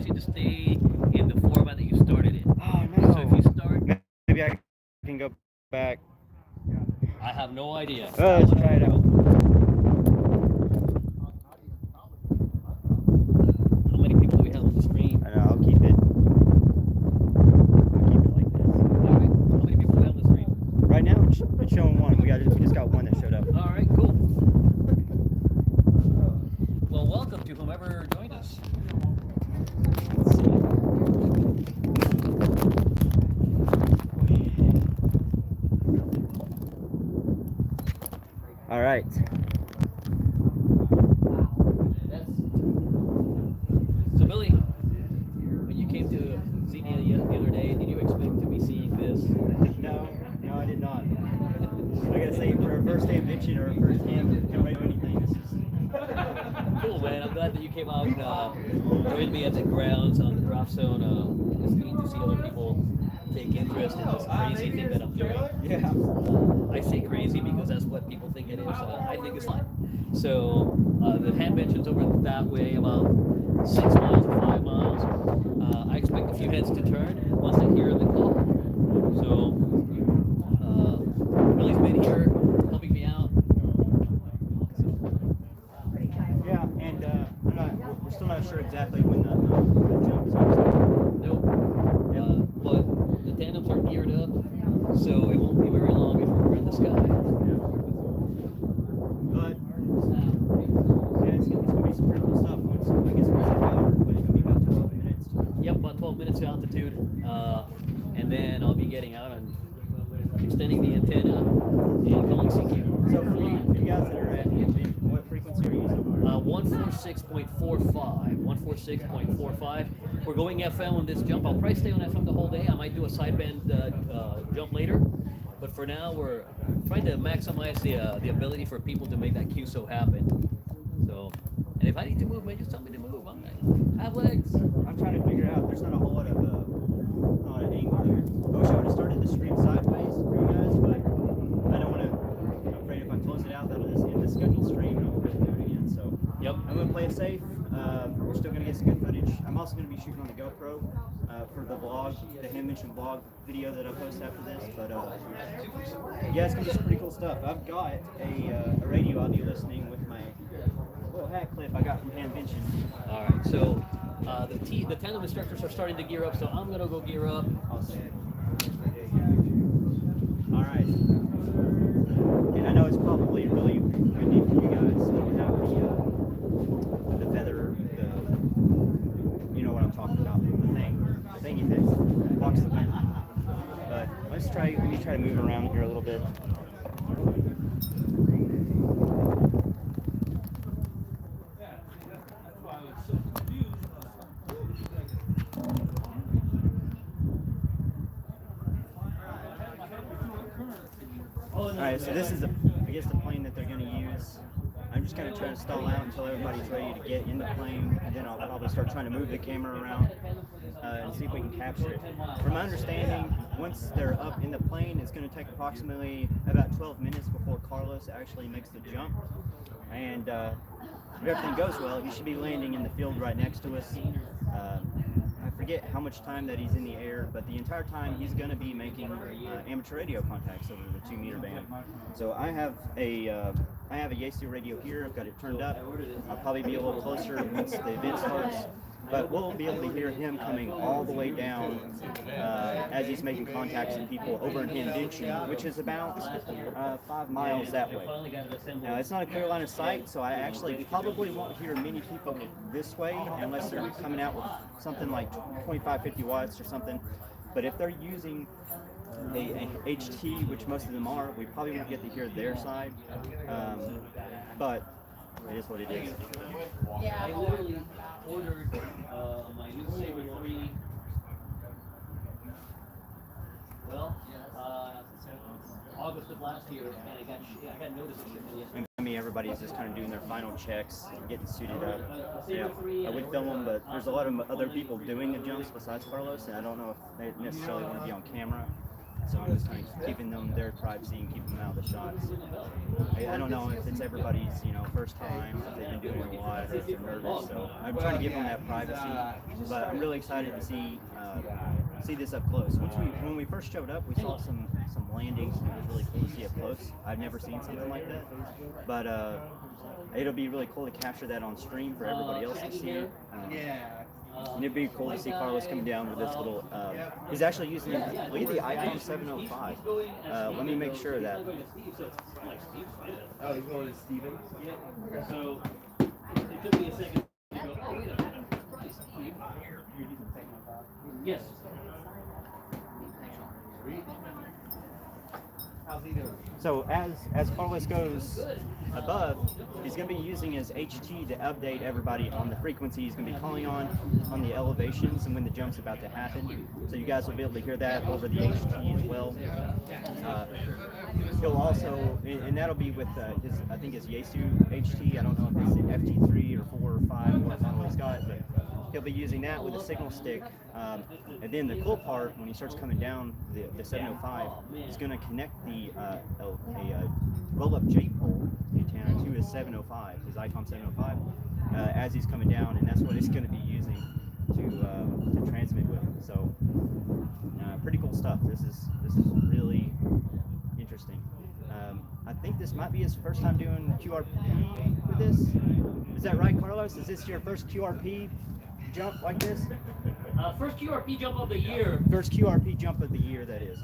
you to stay in the format that you started in. Oh So if you no. start, Maybe I can go back. I have no idea. Let's try it out. How many people do we have on the screen? I know, I'll keep it. I'll keep it like this. All right. How many people do we have on the screen? Right now it's showing one. We just got one that showed up. All right, cool. Well, welcome to whomever joined us. Let's see. All right. So Billy, when you came to see me the other day, did you expect to be seeing this? No, I did not. I gotta say, for a first Hamvention or a first ham radio anything, this is Cool, man. I'm glad that you came out and joined me at the grounds on the Dropzone. It's neat to see other people take interest in this crazy thing that I'm doing. yeah. I say crazy because that's what people think it is. I think it's fine. So the Hamvention's over that way, about 6 miles or 5 miles. I expect a few heads to turn once they hear the call. So Billy's been here helping me out. Yeah, and we're still not sure exactly when the jump is going to Nope. But the tandems are geared up, so it won't be very long before we're in the sky. But yeah, it's gonna be some pretty cool stuff. I guess once it's out, but it's gonna be about 12 minutes. Yep, about 12 minutes of altitude, and then I'll be getting out and extending the antenna and calling CQ. So for you guys that are at Hamvention, what frequency are you using? 146.45. 146.45. We're going FM on this jump. I'll probably stay on FM the whole day. I might do a sideband jump later, but for now we're trying to maximize the ability for people to make that QSO happen. So, and if I need to move, man, just tell me to move. I have legs. I'm trying to figure out. There's not a whole lot of angle there. I wish I would have started the stream sideways for you guys, but I don't want to. I'm afraid if I close it out, that'll just end the scheduled stream, and I won't be able to do it again. So Yep. I'm gonna play it safe. We're still gonna get some good footage. I'm also gonna be shooting on the GoPro for the vlog, the Hamvention vlog video that I post after this. But yeah, it's gonna be some pretty cool stuff. I've got a radio I'll be listening with my little hat clip I got from Hamvention. All right. So the tandem instructors are starting to gear up, so I'm gonna go gear up. Awesome. All right. And I know it's probably really windy for you guys. So we have the feather, you know what I'm talking about, the thingy that blocks the wind. But let me try to move around here a little bit. Alright, so this is I guess the plane that they're going to use. I'm just going to try to stall out until everybody's ready to get in the plane, and then I'll probably start trying to move the camera around and see if we can capture it. From my understanding, once they're up in the plane, it's going to take approximately about 12 minutes before Carlos actually makes the jump. And if everything goes well, he should be landing in the field right next to us. I forget how much time that he's in the air, but the entire time he's going to be making amateur radio contacts over the 2-meter band. So I have a Yaesu radio here. I've got it turned up. I'll probably be a little closer once the event starts, but we'll be able to hear him coming all the way down as he's making contacts with people over in Hamvention, which is about 5 miles that way. Now, it's not a clear line of sight, so I actually probably won't hear many people this way unless they're coming out with something like 25, 50 watts or something. But if they're using a HT, which most of them are, we probably won't get to hear their side. But it is what it is. I literally ordered my new Saber 3. Well, August of last year, and I got noticed it yesterday. I mean, everybody's just kind of doing their final checks, getting suited up. Yeah, I would film them, but there's a lot of other people doing the jumps besides Carlos, and I don't know if they necessarily want to be on camera. So I'm just kind of keeping them their privacy and keeping them out of the shots. I don't know if it's everybody's, you know, first time, if they've been doing it a lot, or if they're nervous. So I'm trying to give them that privacy. But I'm really excited to see this up close. When we first showed up, we saw some landings, and it was really cool to see up close. I've never seen something like that. But it'll be really cool to capture that on stream for everybody else to see. And it'd be cool to see Carlos coming down with this little. He's actually using look at the iPhone 705. Let me make sure of that. Oh, he's going to Steven? So it took me a second to go, oh, wait a minute. Yes. How's he doing? So as Carlos goes above, he's going to be using his HT to update everybody on the frequency he's going to be calling on the elevations, and when the jump's about to happen. So you guys will be able to hear that over the HT as well. He'll also, and that'll be with his, I think his Yaesu HT. I don't know if it's FT3 or 4 or 5, what model he's got, but he'll be using that with a signal stick. And then the cool part, when he starts coming down the 705, he's going to connect the roll-up J-pole antenna to his 705, his ICOM 705, as he's coming down, and that's what he's going to be using to transmit with. So pretty cool stuff. This is really interesting. I think this might be his first time doing QRP with this. Is that right, Carlos? Is this your first QRP jump like this? First QRP jump of the year. First QRP jump of the year, that is.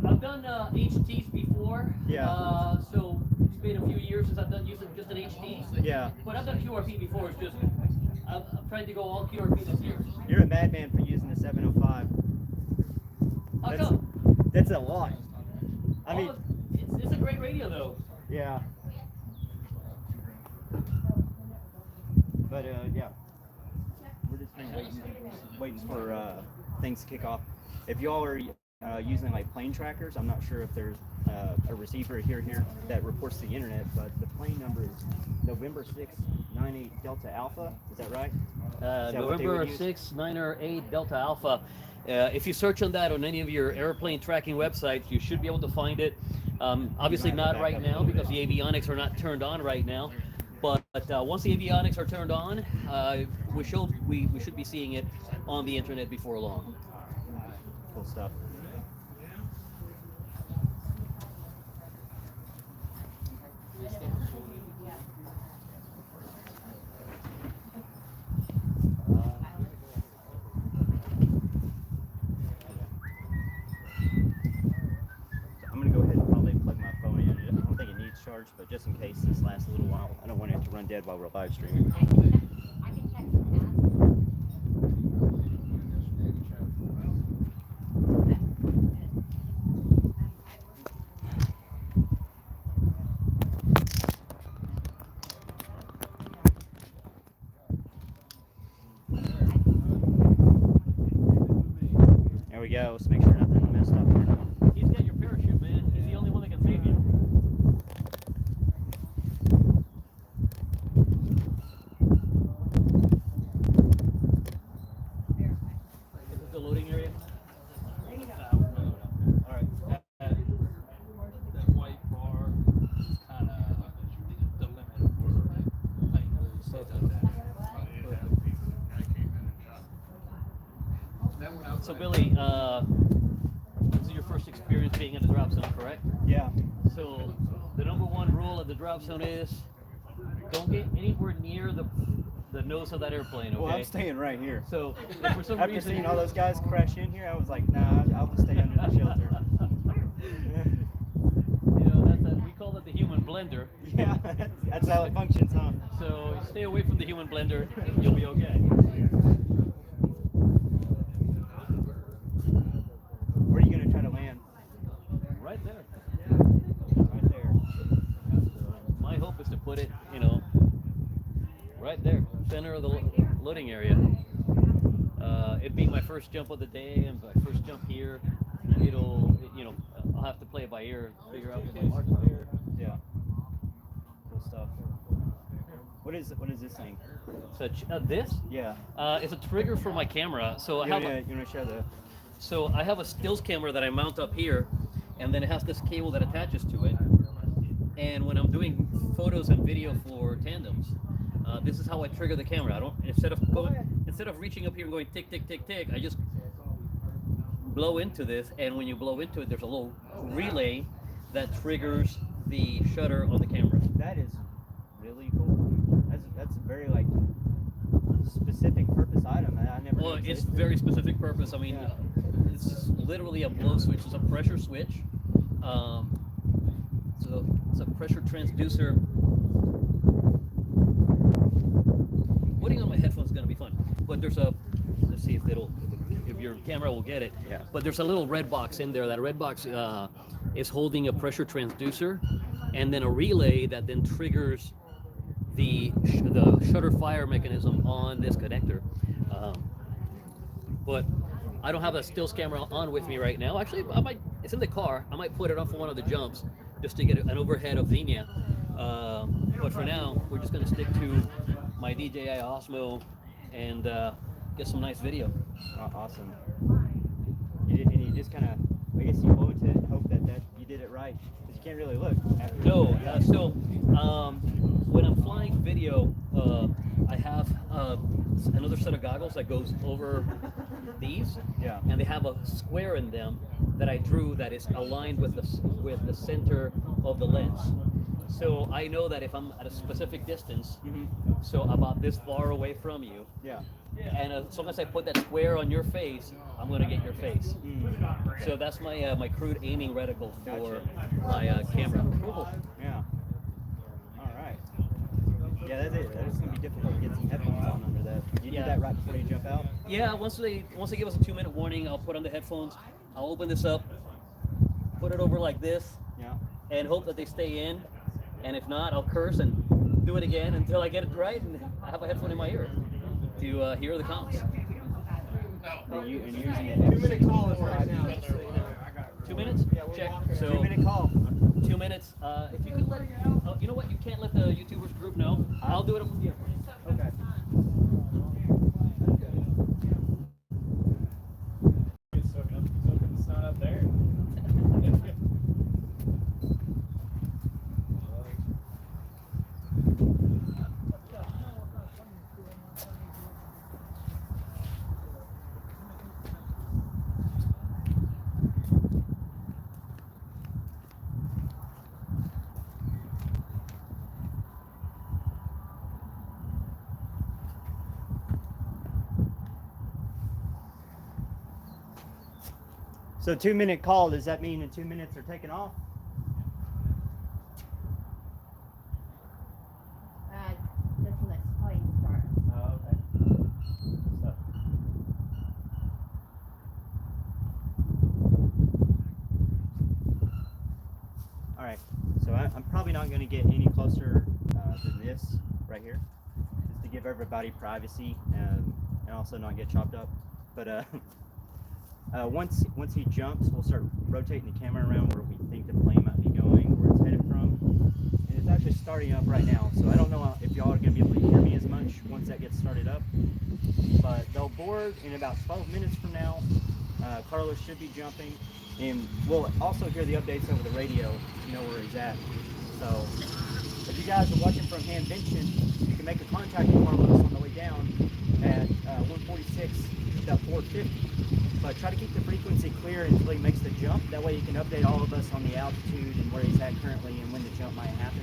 I've done HTs before. Yeah. So it's been a few years since I've done using just an HT. Yeah. But I've done QRP before. It's just I'm trying to go all QRP this year. You're a madman for using the 705. How come? That's a lot. I mean, it's a great radio though. yeah. But yeah, we're just kind of waiting for things to kick off. If y'all are using like plane trackers, I'm not sure if there's a receiver here that reports the internet, but the plane number is November 698 Delta Alpha. Is that right? November 698 Delta Alpha. If you search on that on any of your airplane tracking websites, you should be able to find it. Obviously not right now because the avionics are not turned on right now. But once the avionics are turned on, we should be seeing it on the internet before long. Cool stuff. I'm going to go ahead and probably plug my phone in. I don't think it needs charge, but just in case this lasts a little while, I don't want it to run dead while we're live streaming. There we go. Let's make sure nothing messed up here. He's got your parachute, man. He's the only one that can save you. Is this the loading area? All right. That white bar is kind of the limit for playing stuff like that. So Billy, this is your first experience being in the drop zone, correct? Yeah. So the number one rule of the drop zone is don't get anywhere near the nose of that airplane, okay? Well, I'm staying right here. So if for some After reason seeing all those guys crash in here, I was like, nah, I'll just stay under the shelter. You know, we call it the human blender. Yeah, that's how it functions, huh? So stay away from the human blender, you'll be okay. Where are you going to try to land? Right there. Right there. My hope is to put it, right there, center of the loading area. It'd be my first jump of the day and my first jump here. I'll have to play it by ear, figure out the marks there. Yeah. Cool stuff. What is this thing? So this? Yeah. It's a trigger for my camera. So You want to show the? So I have a stills camera that I mount up here, and then it has this cable that attaches to it. And when I'm doing photos and video for tandems, this is how I trigger the camera. I don't instead of reaching up here and going tick tick tick tick, I just blow into this, and when you blow into it, there's a little relay that triggers the shutter on the camera. That is really cool. That's a very like specific purpose item. I never. Well, it's existed. very specific purpose. I mean, Yeah. it's literally a blow switch. It's a pressure switch. So it's a pressure transducer. Putting on my headphones is going to be fun. But there's a, let's see if your camera will get it. Yeah. But there's a little red box in there. That red box is holding a pressure transducer, and then a relay that then triggers the shutter fire mechanism on this connector. But I don't have a stills camera on with me right now. Actually, it's in the car. I might put it on for one of the jumps just to get an overhead of Xenia. But for now, we're just going to stick to my DJI Osmo and get some nice video. Awesome. You just kind of, I guess you blow to hope that you did it right, because you can't really look after. No, so when I'm flying video, I have another set of goggles that goes over these, Yeah. and they have a square in them that I drew that is aligned with the center of the lens. So I know that if I'm at a specific distance, so about this far away from you, Yeah. and as long as I put that square on your face, I'm going to get your face. So that's my my crude aiming reticle for my camera. Cool. Yeah. All right. Yeah, that's it. That's gonna be difficult to get some headphones on under that. You do that right before you jump out. Yeah, once they give us a 2-minute warning, I'll put on the headphones. I'll open this up, put it over like this, Yeah. and hope that they stay in. And if not, I'll curse and do it again until I get it right, and I have a headphone in my ear to hear the comms. And using it. 2-minute call is right now. Just so you know. 2 minutes? Check. So 2-minute call. 2 minutes. If you could let, you know what? You can't let the YouTubers group know. I'll do it. Yeah. Okay. It's not up there. So 2-minute call, does that mean in 2 minutes they're taking off? That's when that plane starts. Oh, okay. So. All right, so I'm probably not going to get any closer than this right here, just to give everybody privacy and also not get chopped up. But once he jumps, we'll start rotating the camera around where we think the plane might be going, where it's headed from. And it's actually starting up right now, so I don't know if y'all are going to be able to hear me as much once that gets started up. But they'll board in about 12 minutes from now. Carlos should be jumping, and we'll also hear the updates over the radio to know where he's at. So if you guys are watching from Hamvention, you can make a contact with Carlos on the way down at 146.450. But try to keep the frequency clear until he makes the jump. That way you can update all of us on the altitude and where he's at currently and when the jump might happen.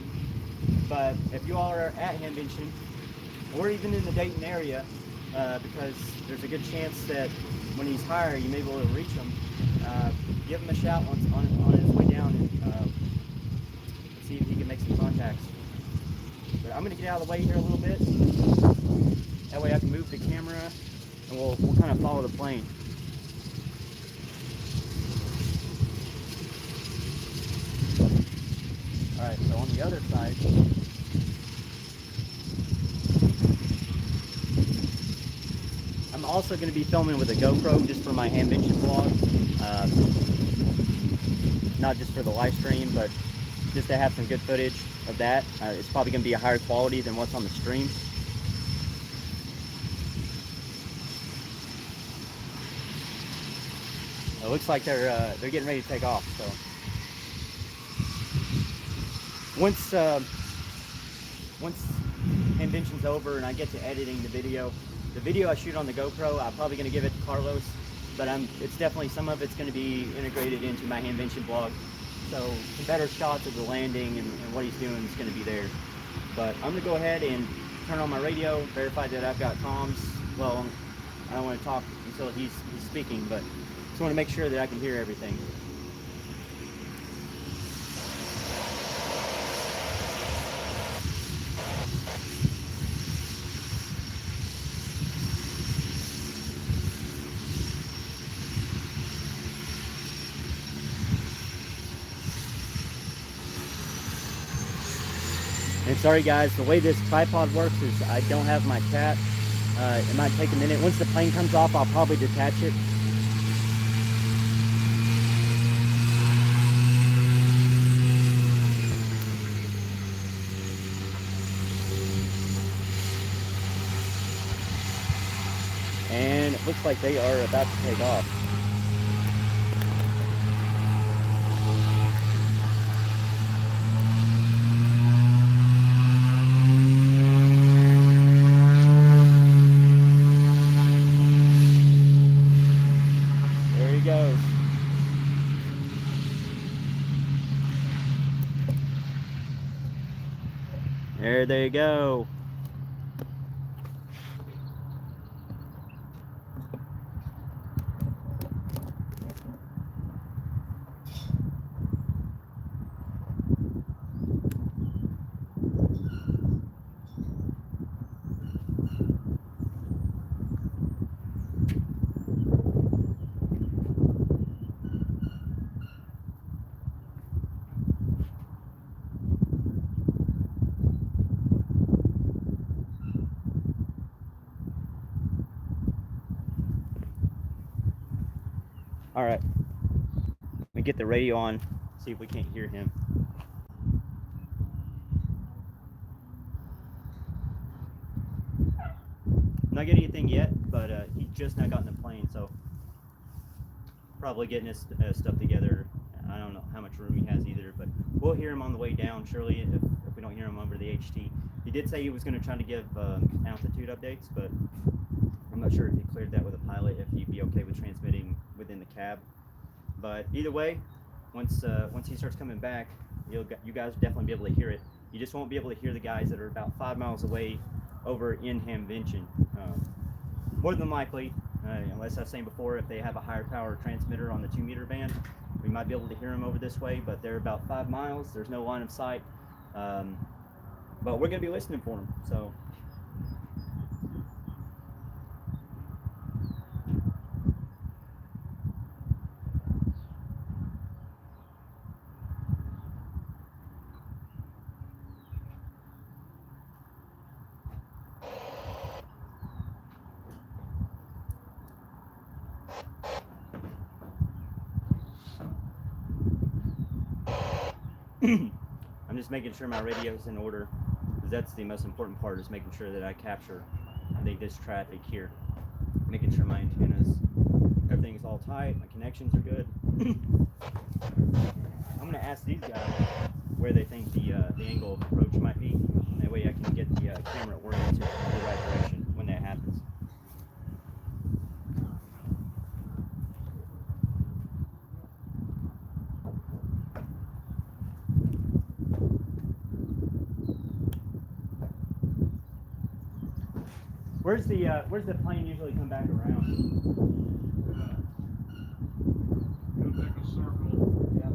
But if you all are at Hamvention, or even in the Dayton area, because there's a good chance that when he's higher, you may be able to reach him, give him a shout on his way down and see if he can make some contacts. But I'm going to get out of the way here a little bit. That way I can move the camera and we'll kind of follow the plane. Alright, so on the other side, I'm also going to be filming with a GoPro just for my Hamvention vlog. Not just for the live stream, but just to have some good footage of that. It's probably going to be a higher quality than what's on the stream. It looks like they're getting ready to take off. So once Hamvention's over and I get to editing the video I shoot on the GoPro, I'm probably going to give it to Carlos, but it's definitely, some of it's going to be integrated into my Hamvention blog. So some better shots of the landing and what he's doing is going to be there. But I'm going to go ahead and turn on my radio, verify that I've got comms. Well, I don't want to talk until he's speaking, but just want to make sure that I can hear everything. And sorry guys, the way this tripod works is I don't have my chat. It might take a minute. Once the plane comes off, I'll probably detach it. And it looks like they are about to take off. There they go. All right, let me get the radio on, see if we can't hear him. Not getting anything yet, but he just now got in the plane, so probably getting his stuff together. I don't know how much room he has either, but we'll hear him on the way down, surely, if we don't hear him over the HT. He did say he was going to try to give altitude updates, but I'm not sure if he cleared that with a pilot, if he'd be okay with transmitting within the cab. But either way, once he starts coming back, you guys will definitely be able to hear it. You just won't be able to hear the guys that are about 5 miles away over in Hamvention. More than likely, unless I've saying before, if they have a higher power transmitter on the 2-meter band, we might be able to hear them over this way, but they're about 5 miles. There's no line of sight. But we're going to be listening for them. So. I'm just making sure my radio's in order, because that's the most important part, is making sure that I capture this traffic here. Making sure my antennas, everything's all tight, my connections are good. I'm going to ask these guys where they think the angle of approach might be. That way I can get the camera oriented in the right direction when that happens. Where's the plane usually come back around? It'll take a circle. Yeah.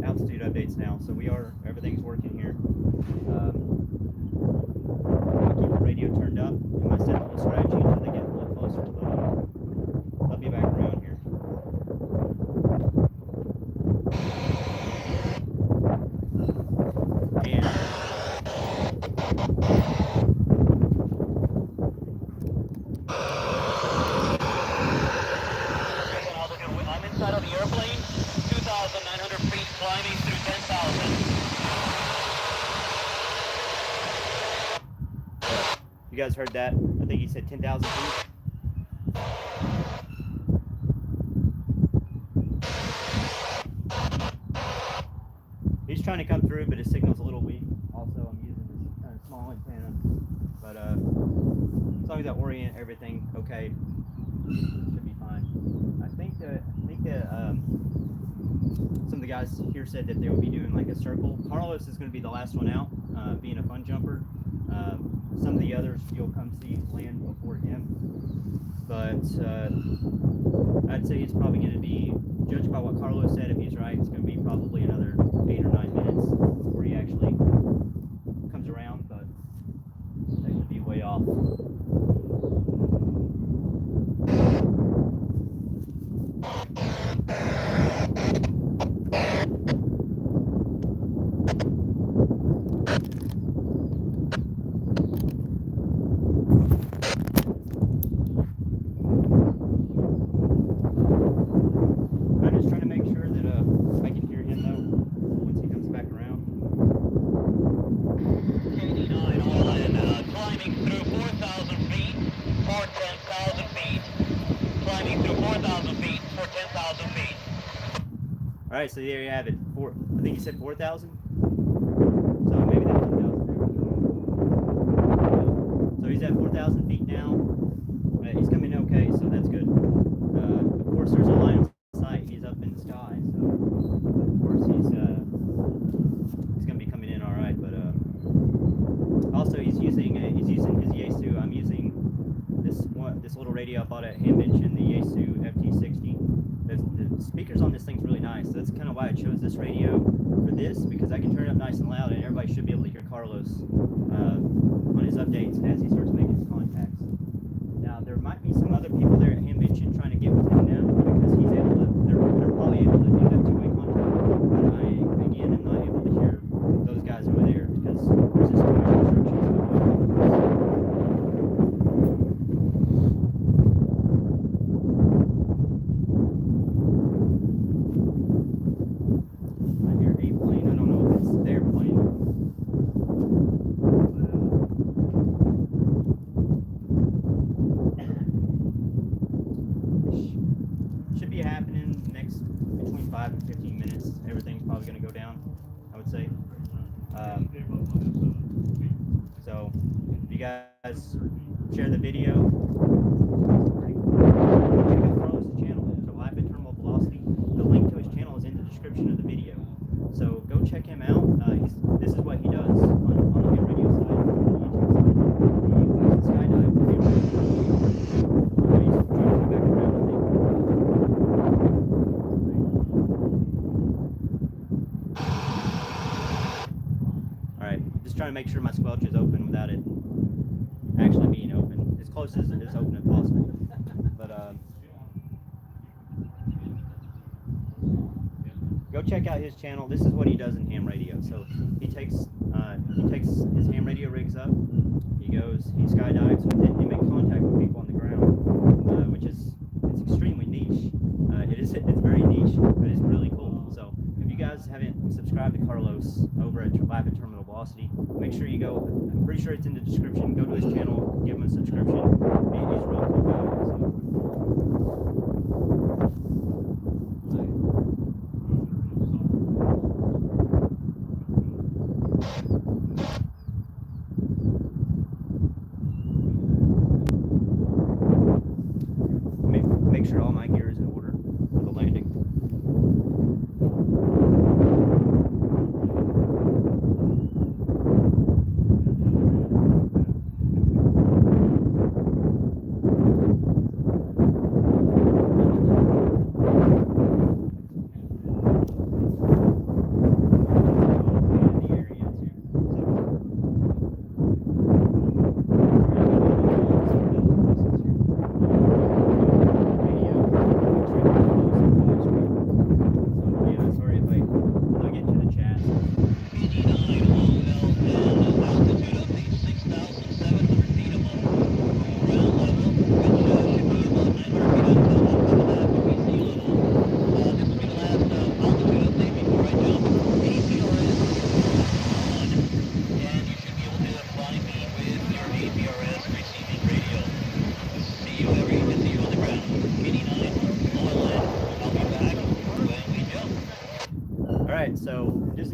Altitude updates now, so everything's working here. I'll keep the radio turned up and my set You guys heard that? I think he said 10,000 feet. He's trying to come through, but his signal's a little weak. Also, I'm using this kind of small antenna, but as long as I orient everything okay, should be fine. I think that some of the guys here said that they would be doing like a circle. Carlos is going to be the last one out, being a fun jumper. Some of the others you'll come see land before him, but I'd say it's probably going to be, judged by what Carlos said, if he's right, it's going to be probably another 8 or 9 minutes before he actually comes around, but that could be way off. I'm just trying to make sure that I can hear him though once he comes back around. KD9OLN climbing through 4,000 feet for 10,000 feet. Climbing through 4,000 feet for 10,000 feet. All right, so there you have it. I think he said 4,000. So maybe that's 10,000. So he's at 4,000 feet now. He's coming okay, so that's good. Of course, there's a line of sight. He's up in the sky, so of course he's gonna be coming in all right. But also he's using his Yaesu. I'm using this little radio I bought at Hamvention, the Yaesu FT60. The speakers on this thing's really nice. So that's kind of why I chose this radio for this, because I can turn it up nice and loud, and everybody should be able to hear Carlos on his updates as he starts making his contacts. Now there might be some other people there at Hamvention trying to get with him now, because he's able to. They're probably able to do that two-way contact. But I again am not able to hear those guys over there because there's just too much restrictions. I hear a plane. I don't know if it's their plane. Should be happening next between 5 and 15 minutes. Everything's probably going to go down, I would say. So if you guys share the video, check out Carlos' channel, so LifeAtTerminalVelocity. The link to his channel is in the description of the video. So go check him out. This is what he does on the ham radio side, on the YouTube side. He likes to skydive. He's trying to come back around, I think. Alright, just trying to make sure my squelch is open without it actually being open, as close as open as possible. But go check out his channel. This is what he does in ham radio. So he takes his ham radio rigs up. He skydives with it. He makes contact with people on the ground, which it's extremely niche. It's very niche, but it's really cool. So if you guys haven't subscribed to Carlos over at LifeAtTerminalVelocity, make sure you go. I'm pretty sure it's in the description. Go to his channel, give him a subscription. He's a really cool guy. Make sure all my gear is in order for the landing.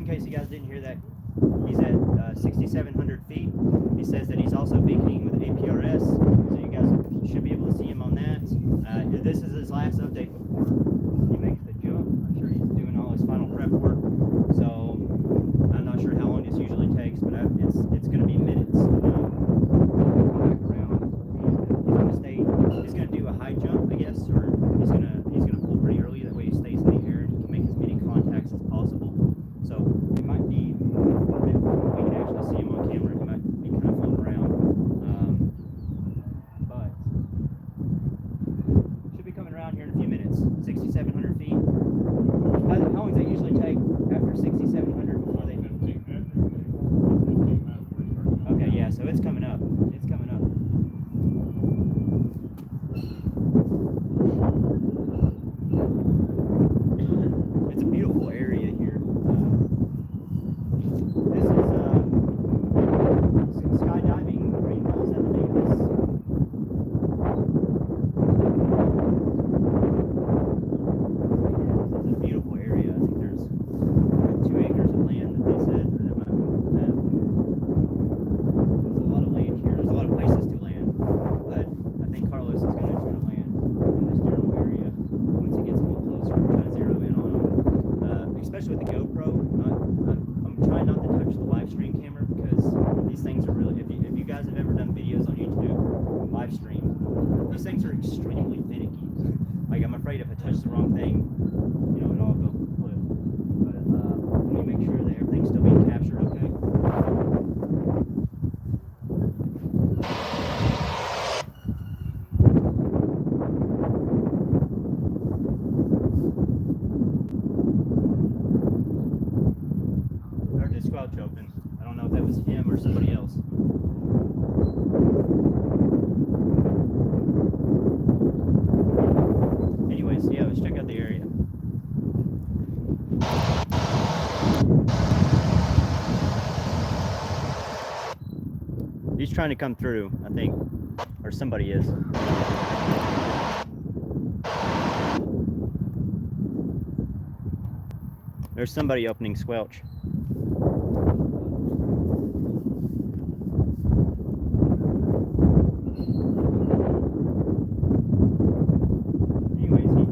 in case you guys didn't hear that, he's at 6,700 feet. He says that he's also beaconing with APRS, so you guys should be able to see him on that. This is his last update before he makes the jump. I'm sure he's doing all his final prep work, so I'm not sure how long this usually takes, but it's going to be minutes. Back around, he's going to do a high jump, I guess, or he's going to pull pretty early. That way he stays in the air and he can make as many contacts as possible. So it might be a bit before we can actually see him on camera. He might be kind of floating around, but should be coming around here in a few minutes. 6,700 feet. How long does that usually take after 6,700 before they? 15 minutes. Okay, yeah. So it's coming up. It's coming up. It's a beautiful area here. This is skydiving greenhouse, I believe. This is a beautiful area. I think there's 2 acres of land that they said, or that might be that. There's a lot of land here. There's a lot of places to land, but I think Carlos is going to try to land in this general area once he gets a little closer and try to zero in on him. Especially with the GoPro, I'm trying not to touch the live stream camera because these things are really, if you guys have ever done videos on YouTube, live stream, these things are extremely finicky. Like, I'm afraid if I touch the wrong thing, it all go flip. But let me make sure that everything's still being captured okay. I heard the squelch open. I don't know if that was him or somebody else. Anyways, yeah, let's check out the area. He's trying to come through, I think, or somebody is. There's somebody opening squelch. Anyways, he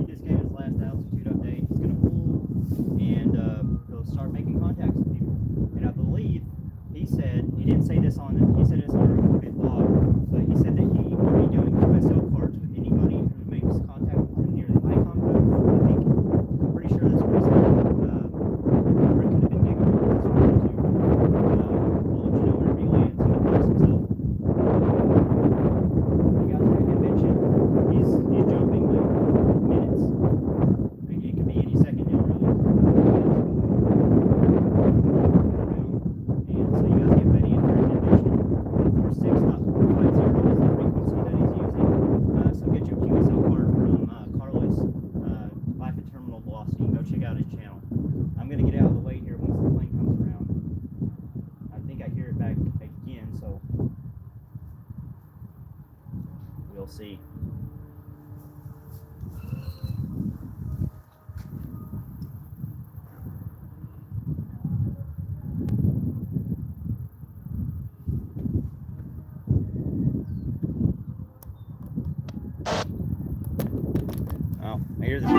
just gave his last altitude update. He's gonna pull and he'll start making contacts with people. And I believe he said, he didn't say this on he said it's on a recorded log, but he said that he will be doing QSL cards with anybody who makes contact with him near the icon booth. I think, I'm pretty sure that's what he said. Or it could have been bigger. That's what he said too. We'll let you know whenever he lands. He can place himself. You guys are at Hamvention. He's jumping like minutes. Like, it could be any second now, really. And so you guys get ready if you're in Hamvention. 146.50 is the frequency that he's using. So get your QSL card from Carlos, LifeAtTerminalVelocity. Go check out his channel. I'm gonna get out of the way here once the plane comes around. I think I hear it back again, so we'll see. Oh, I hear this.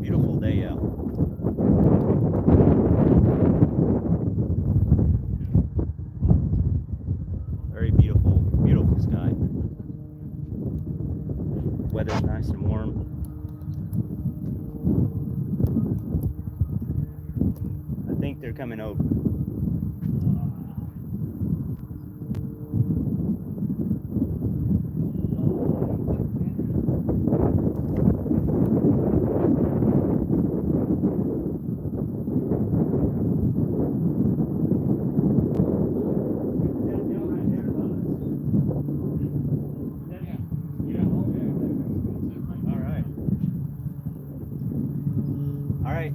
Beautiful day out. Very beautiful, beautiful sky. Weather's nice and warm. I think they're coming over.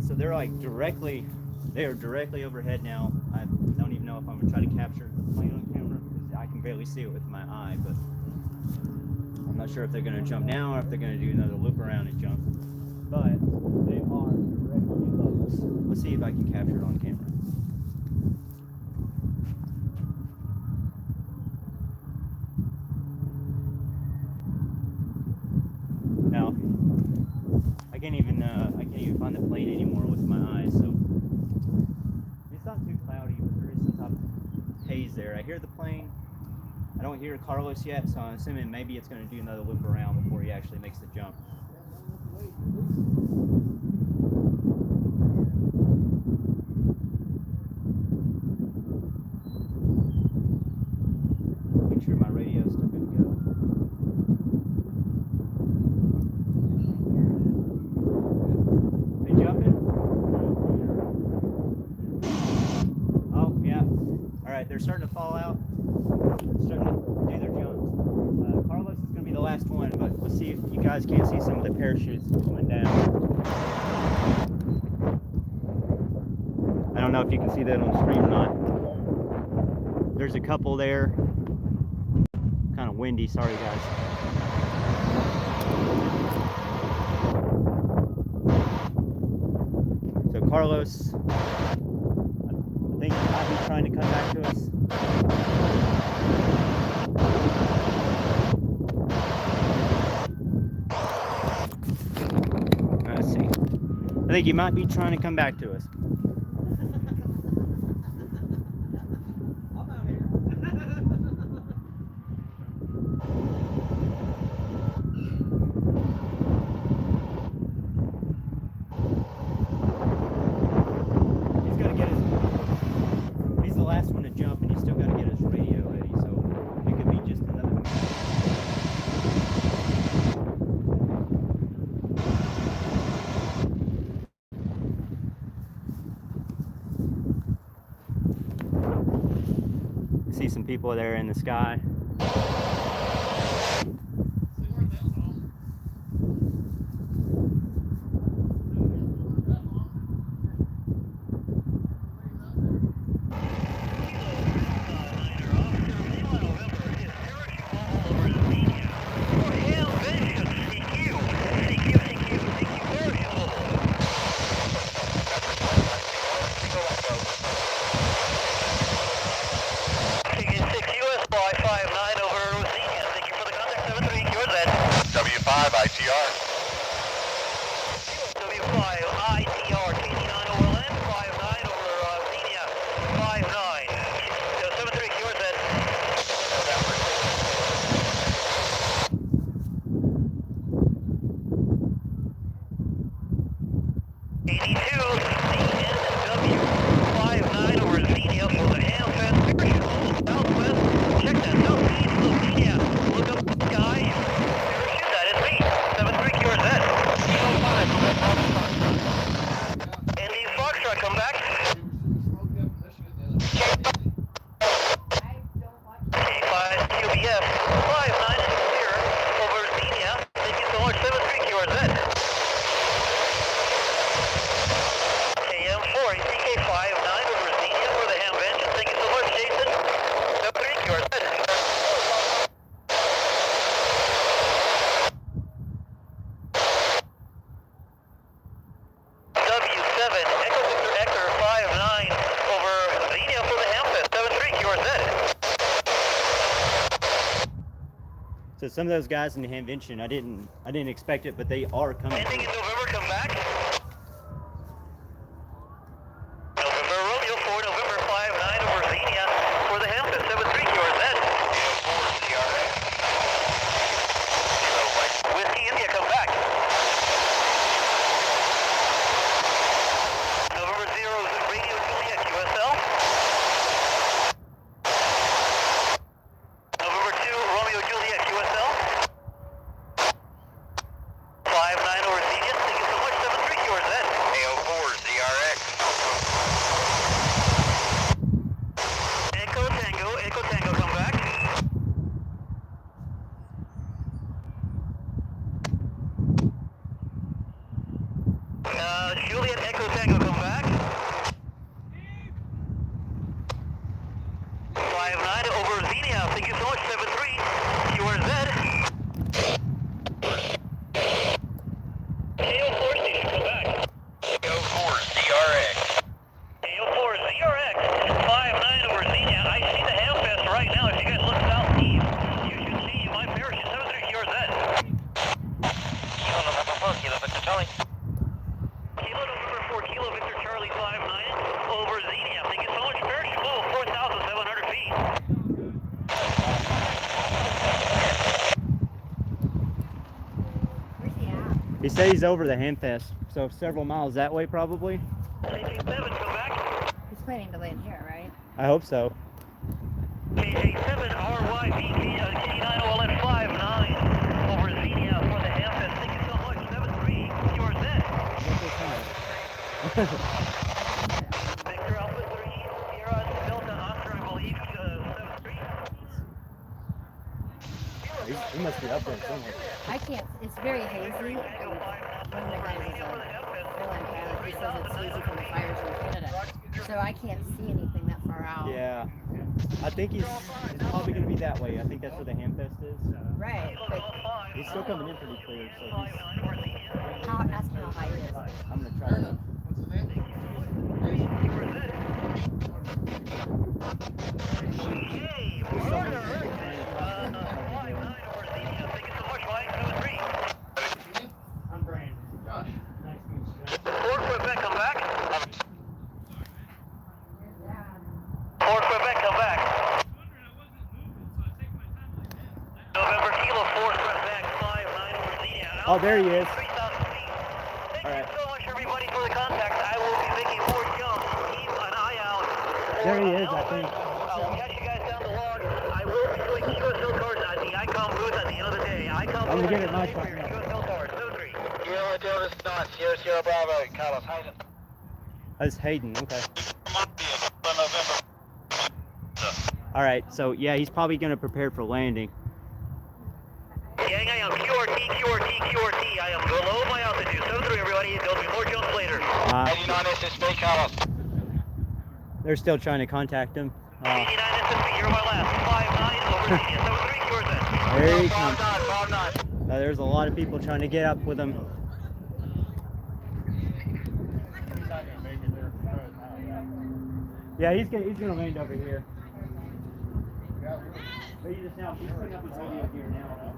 So they're like directly, they are directly overhead now. I don't even know if I'm gonna try to capture the plane on camera because I can barely see it with my eye, but I'm not sure if they're gonna jump now or if they're gonna do another loop around and jump. But they are directly above us. Let's see if I can capture it on camera. Now, I can't even find the plane anymore with my eyes, so it's not too cloudy, but there is some type of haze there. I hear the plane. I don't hear Carlos yet, so I'm assuming maybe it's going to do another loop around before he actually makes the jump. Make sure my radio's still good to go. They jumping? Oh, yeah. All right, they're starting to fall out. Starting to do their jumps. Carlos is going to be the last one, but let's see if you guys can't see some of the parachutes coming down. I don't know if you can see that on the screen or not. There's a couple there. Kind of windy, sorry guys. So Carlos, I think he might be trying to come back to us. Let's see. I think he might be trying to come back to us. He's the last one to jump, and he's still got to get his radio ready, so it could be just another minute. See some people there in the sky. W5 ITR. W5 ITR, KD9OLN, 59 over Xenia, 59. 73, yours then. 82, CNW, 59 over Xenia for the Hamvention, parachute hold, southwest, check that, southeast of Xenia, look up the sky, parachute, that is me, 73, yours then. Andy Foxtrot, come back. K5 QBF, 59 and clear over Xenia, thank you so much, 73, yours then. KM4, CK59 over Xenia for the Hamvention. Thank you so much, Jason. W3, you're set. W7, Echo Victor Ecker 59 over Xenia for the Hamvention. 73, you're set. So some of those guys in the Hamvention, I didn't expect it, but they are coming. Ending in November, come back. November Romeo 4, November 59 over Xenia for the Hamvention. 73, you're set. Whiskey India, come back. November 0, Radio Juliet, QSL. November 2, Romeo Juliet, QSL. 59 over Xenia, thank you so much, 73. He said he's over the Hamfest, so several miles that way probably. KD7, come back. He's planning to land here, right? I hope so. KD7, RYVK, KD9OLN 59 over Xenia for the Hamfest. Thank you so much. 73, yours then. Victor Alpha 3, Sierra Delta Oscar, I believe, 73. He must be up there somewhere. I can't. It's very hazy. And one of the guys is a airline pilot. He says it's hazy from the fires in Canada. So I can't see anything that far out. Yeah. I think he's probably going to be that way. I think that's where the Hamfest is. Right. But He's still coming in pretty clear, so he's... ask him how high it is. I'm going to try to... Hey, murder! 59 over Xenia. Thank you so much, Mike. 73. I'm Brandon. Josh. Nice to meet you. Fort Quebec, come back. Fort Quebec, come back. November Kilo, Fort Quebec, 59 over Xenia. Oh, there he is. 3,000 feet. Thank All right. you so much, everybody, for the contact. I will be making more jumps. Keep an eye out. There he is, I think. I'll catch you guys down the log. I will be doing QSL cards at the ICOM booth at the end of the day. ICOM I'm gonna get it my for your QSL cards. 03. Kilo Delta Start, Sierra Sierra Bravo, Carlos Hayden. That's Hayden, okay. November. Alright, so yeah, he's probably going to prepare for landing. Gang, I am QRT, QRT, QRT. I am below my altitude. 73, everybody. There'll be more jumps later. 89 SSB, Carlos. They're still trying to contact him. 89 SSB, you're my last. 59 over Xenia. 73, yours then. There he comes. 59. There's a lot of people trying to get up with him. Yeah, he's gonna land over here. But he's putting up his radio here now.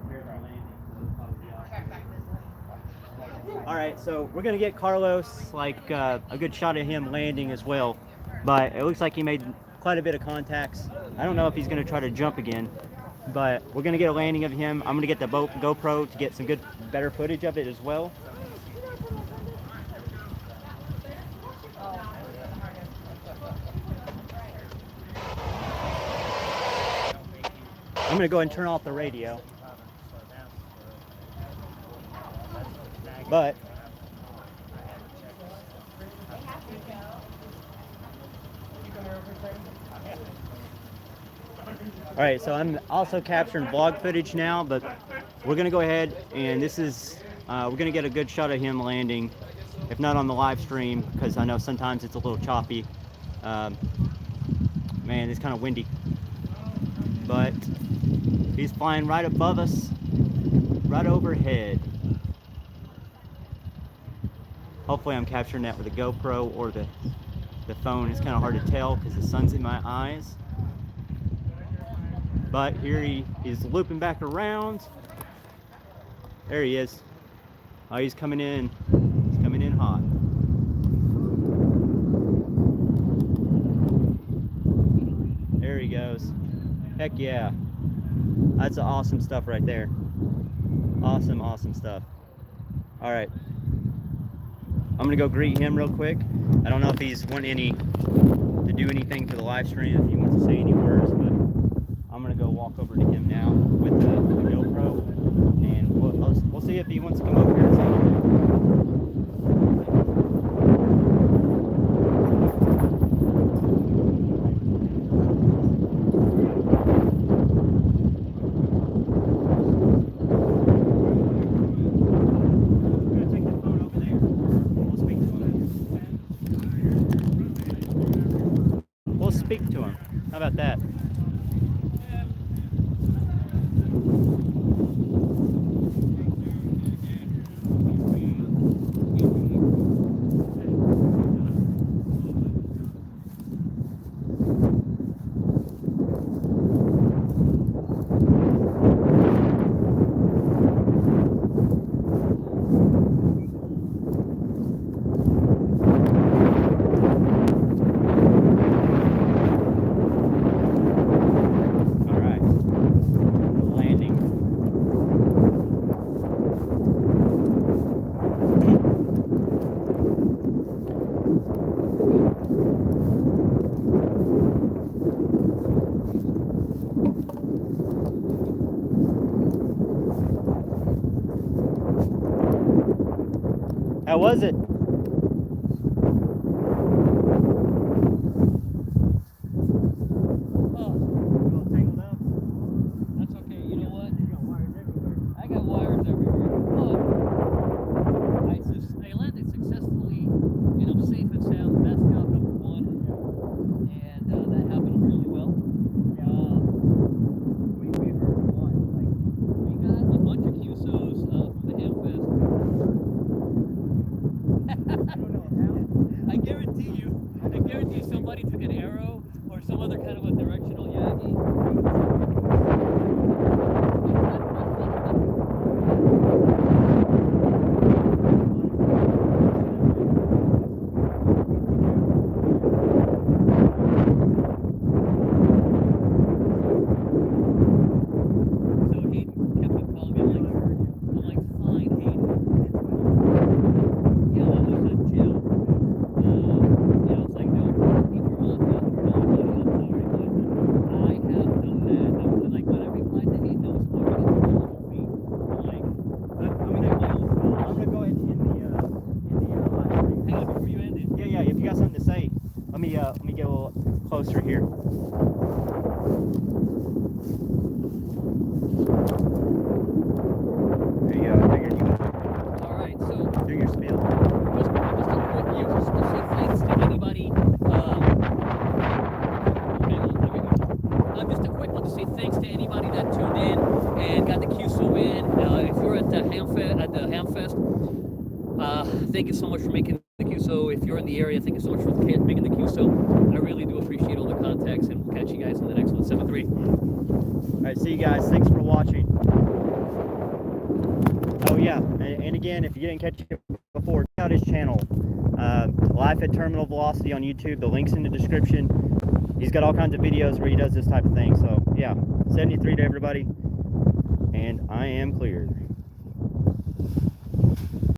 All right, so we're gonna get Carlos like a good shot of him landing as well. But it looks like he made quite a bit of contacts. I don't know if he's gonna try to jump again, but we're gonna get a landing of him. I'm gonna get the GoPro to get some better footage of it as well. I'm gonna go ahead and turn off the radio. But all right, so I'm also capturing vlog footage now, but we're gonna go ahead and this is we're gonna get a good shot of him landing, if not on the live stream, because I know sometimes it's a little choppy. Man, it's kind of windy, but he's flying right above us, right overhead. Hopefully I'm capturing that with a GoPro or the phone. It's kind of hard to tell because the sun's in my eyes. But here he is looping back around. There he is. Oh, he's coming in. He's coming in hot. There he goes. Heck yeah. That's awesome stuff right there. Awesome, awesome stuff. All right. I'm gonna go greet him real quick. I don't know if he's wanting to do anything for the live stream, if he wants to say any words, but I'm gonna go walk over to him now with the GoPro, and we'll see if he wants to come over here and say anything. Speak to him. How about that? How was it? Oh, that's okay. You know what? I got wires everywhere. But I landed successfully, and I'm safe and sound. That's job number one. And that happened really well. We got a bunch of QSOs from the Hamfest. I guarantee you somebody took an arrow or some other kind of a directional Yagi. So Hayden kept on calling me. I'm like, fine, Hayden. Yeah, that was a Jill. Yeah, it's like, no, keep your mouth shut. We're not buddy. I'm sorry, but I have done that. I was like, when I replied to Hayden, I was already at the feet. I'm like, I'm gonna get my own phone. I'm gonna go ahead and end the live stream. Hang on, before you end it. Yeah. If you got something to say, let me get a little closer here. There you go. I figured you would All right, so do your spiel. just a quick one, just to say thanks to anybody. Okay, well, there we go. Just a quick one to say thanks to anybody that tuned in and got the QSO in. If you're at the Hamfest, thank you so much for making the QSO. If you're in the area, thank you so much for making the QSO. I really do appreciate all the contacts, and we'll catch you guys in the next one. 7-3. All right, see you guys. Thanks for watching. Oh yeah, and again, if you didn't catch it before, check out his channel, LifeAtTerminalVelocity on YouTube. The link's in the description. He's got all kinds of videos where he does this type of thing. So yeah, 73 to everybody, and I am cleared.